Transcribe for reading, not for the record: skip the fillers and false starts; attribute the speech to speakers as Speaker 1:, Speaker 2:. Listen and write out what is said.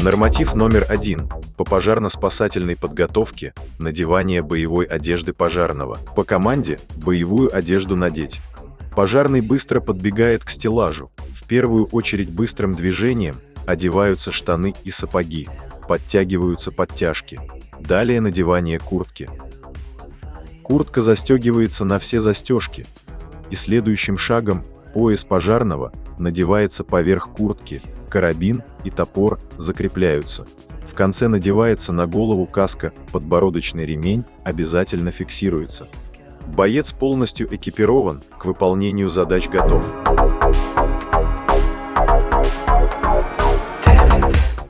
Speaker 1: Норматив номер 1. По пожарно-спасательной подготовке надевание боевой одежды пожарного. По команде боевую одежду надеть. Пожарный быстро подбегает к стеллажу. В первую очередь быстрым движением одеваются штаны и сапоги, подтягиваются подтяжки. Далее надевание куртки. Куртка застегивается на все застежки. И следующим шагом пояс пожарного надевается поверх куртки, карабин и топор закрепляются. В конце надевается на голову каска, подбородочный ремень обязательно фиксируется. Боец полностью экипирован, к выполнению задач готов.